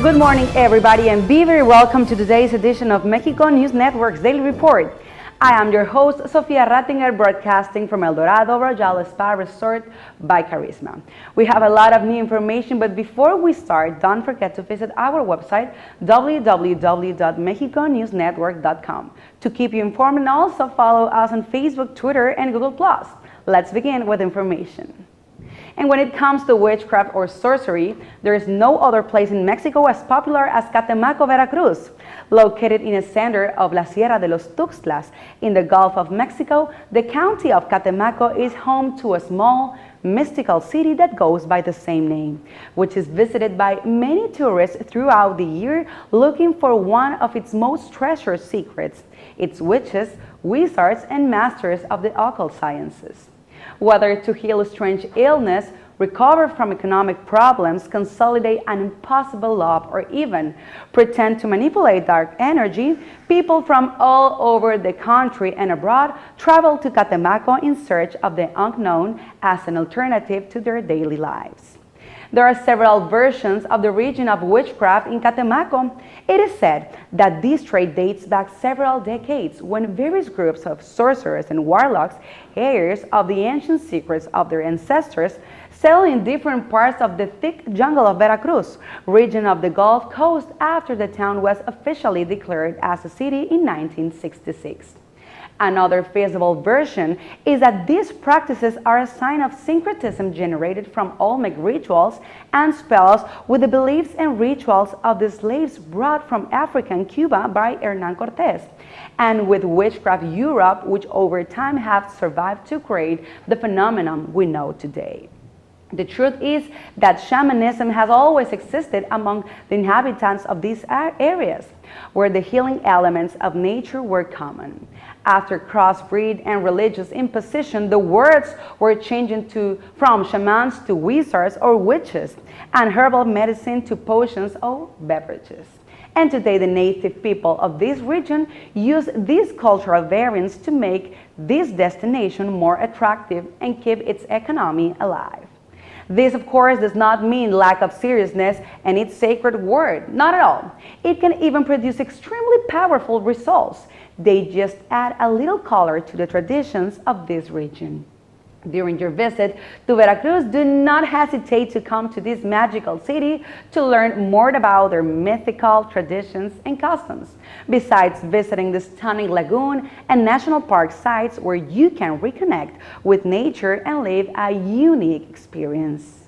Good morning, everybody, and be very welcome to today's edition of Mexico News Network's Daily Report. I am your host, Sofia Rattinger, broadcasting from El Dorado Royal Spa Resort by Carisma. We have a lot of new information, but before we start, don't forget to visit our website, www.mexiconewsnetwork.com, to keep you informed, and also follow us on Facebook, Twitter, and Google+. Let's begin with information. And when it comes to witchcraft or sorcery, there is no other place in Mexico as popular as Catemaco, Veracruz. Located in the center of La Sierra de los Tuxtlas in the Gulf of Mexico, the county of Catemaco is home to a small, mystical city that goes by the same name, which is visited by many tourists throughout the year looking for one of its most treasured secrets, its witches, wizards, and masters of the occult sciences. Whether to heal a strange illness, recover from economic problems, consolidate an impossible love, or even pretend to manipulate dark energy, people from all over the country and abroad travel to Catemaco in search of the unknown as an alternative to their daily lives. There are several versions of the region of witchcraft in Catemaco. It is said that this trade dates back several decades when various groups of sorcerers and warlocks, heirs of the ancient secrets of their ancestors, settled in different parts of the thick jungle of Veracruz, region of the Gulf Coast, after the town was officially declared as a city in 1966. Another feasible version is that these practices are a sign of syncretism generated from Olmec rituals and spells with the beliefs and rituals of the slaves brought from Africa and Cuba by Hernán Cortés, and with witchcraft Europe, which over time have survived to create the phenomenon we know today. The truth is that shamanism has always existed among the inhabitants of these areas, where the healing elements of nature were common. After crossbreed and religious imposition, the words were changed from shamans to wizards or witches, and herbal medicine to potions or beverages. And today the native people of this region use these cultural variants to make this destination more attractive and keep its economy alive. This, of course, does not mean lack of seriousness and its sacred word, not at all. It can even produce extremely powerful results. They just add a little color to the traditions of this region. During your visit to Veracruz, do not hesitate to come to this magical city to learn more about their mythical traditions and customs, besides visiting the stunning lagoon and national park sites where you can reconnect with nature and live a unique experience.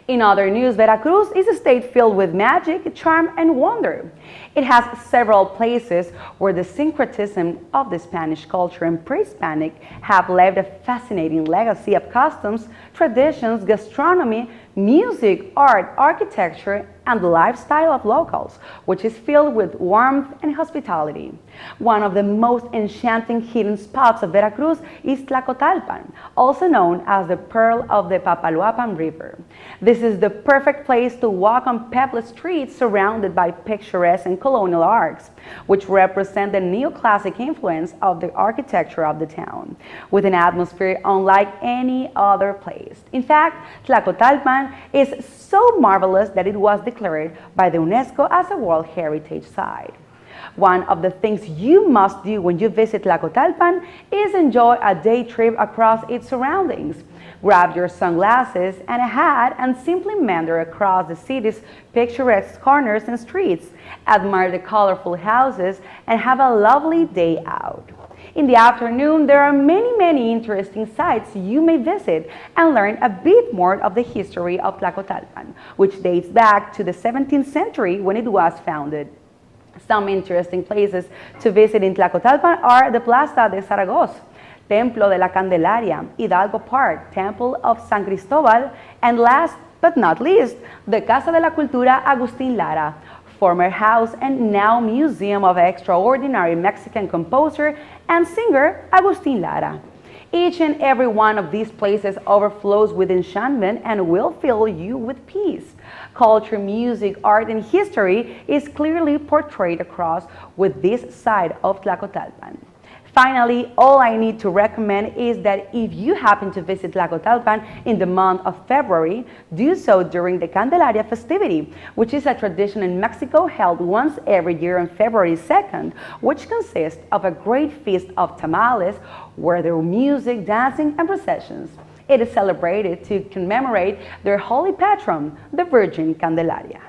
In other news, Veracruz is a state filled with magic, charm, and wonder. It has several places where the syncretism of the Spanish culture and pre-Hispanic have left a fascinating legacy of customs, traditions, gastronomy, music, art, architecture, and the lifestyle of locals, which is filled with warmth and hospitality. One of the most enchanting hidden spots of Veracruz is Tlacotalpan, also known as the Pearl of the Papaloapan River. This is the perfect place to walk on pebbled streets surrounded by picturesque and colonial arcs, which represent the neoclassic influence of the architecture of the town, with an atmosphere unlike any other place. In fact, Tlacotalpan is so marvelous that it was declared by the UNESCO as a World Heritage Site. One of the things you must do when you visit Tlacotalpan is enjoy a day trip across its surroundings. Grab your sunglasses and a hat and simply meander across the city's picturesque corners and streets, admire the colorful houses, and have a lovely day out. In the afternoon, there are many interesting sites you may visit and learn a bit more of the history of Tlacotalpan, which dates back to the 17th century when it was founded. Some interesting places to visit in Tlacotalpan are the Plaza de Zaragoza, Templo de la Candelaria, Hidalgo Park, Temple of San Cristobal, and last but not least, the Casa de la Cultura Agustín Lara, former house and now museum of extraordinary Mexican composer and singer Agustín Lara. Each and every one of these places overflows with enchantment and will fill you with peace. Culture, music, art, and history is clearly portrayed across with this side of Tlacotalpan. Finally, all I need to recommend is that if you happen to visit Tlacotalpan in the month of February, do so during the Candelaria festivity, which is a tradition in Mexico held once every year on February 2nd, which consists of a great feast of tamales, where there are music, dancing, and processions. It is celebrated to commemorate their holy patron, the Virgin Candelaria.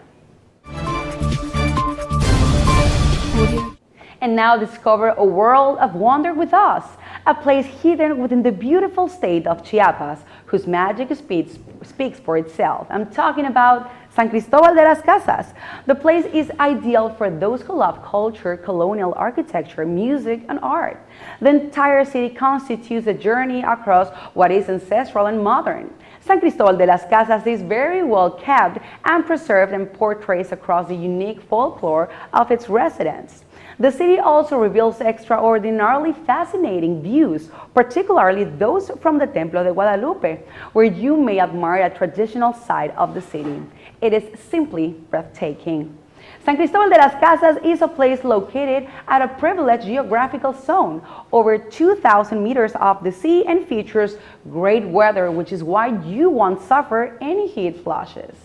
And now discover a world of wonder with us, a place hidden within the beautiful state of Chiapas, whose magic speaks for itself. I'm talking about San Cristobal de las Casas. The place is ideal for those who love culture, colonial architecture, music, and art. The entire city constitutes a journey across what is ancestral and modern. San Cristobal de las Casas is very well kept and preserved and portrays across the unique folklore of its residents. The city also reveals extraordinarily fascinating views, particularly those from the Templo de Guadalupe, where you may admire a traditional side of the city. It is simply breathtaking. San Cristobal de las Casas is a place located at a privileged geographical zone, over 2,000 meters off the sea, and features great weather, which is why you won't suffer any heat flashes.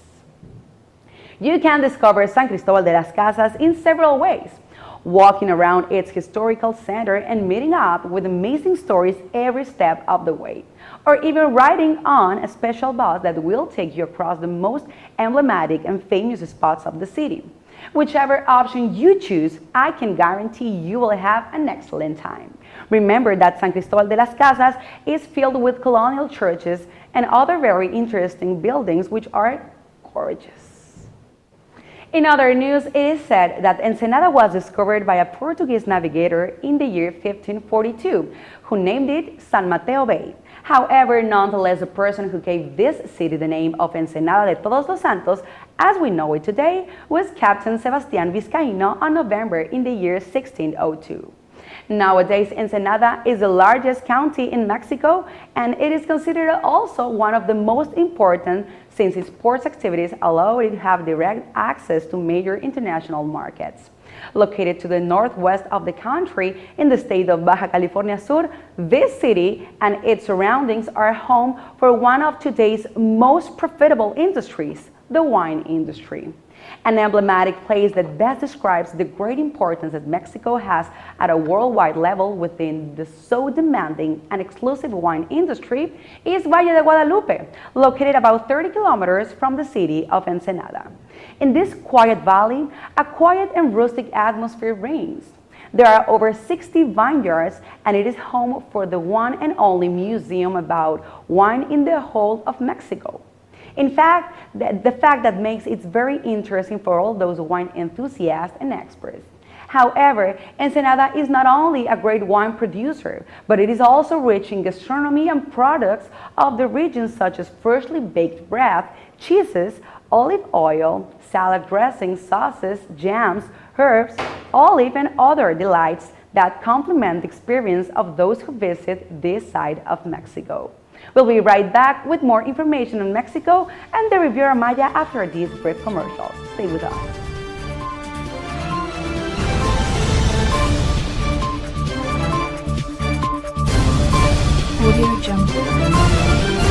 You can discover San Cristobal de las Casas in several ways: walking around its historical center and meeting up with amazing stories every step of the way, or even riding on a special bus that will take you across the most emblematic and famous spots of the city. Whichever option you choose, I can guarantee you will have an excellent time. Remember that San Cristobal de las Casas is filled with colonial churches and other very interesting buildings which are gorgeous. In other news, it is said that Ensenada was discovered by a Portuguese navigator in the year 1542, who named it San Mateo Bay. However, nonetheless, the person who gave this city the name of Ensenada de Todos los Santos, as we know it today, was Captain Sebastián Vizcaíno on November in the year 1602. Nowadays, Ensenada is the largest county in Mexico, and it is considered also one of the most important, since its port activities allow it to have direct access to major international markets. Located to the northwest of the country in the state of Baja California Sur, this city and its surroundings are home for one of today's most profitable industries, the wine industry. An emblematic place that best describes the great importance that Mexico has at a worldwide level within the so demanding and exclusive wine industry is Valle de Guadalupe, located about 30 kilometers from the city of Ensenada. In this quiet valley, a quiet and rustic atmosphere reigns. There are over 60 vineyards, and it is home for the one and only museum about wine in the whole of Mexico. In fact, the fact that makes it very interesting for all those wine enthusiasts and experts. However, Ensenada is not only a great wine producer, but it is also rich in gastronomy and products of the region, such as freshly baked bread, cheeses, olive oil, salad dressings, sauces, jams, herbs, olive, and other delights that complement the experience of those who visit this side of Mexico. We'll be right back with more information on Mexico and the Riviera Maya after these brief commercials. Stay with us. Audio Jungle.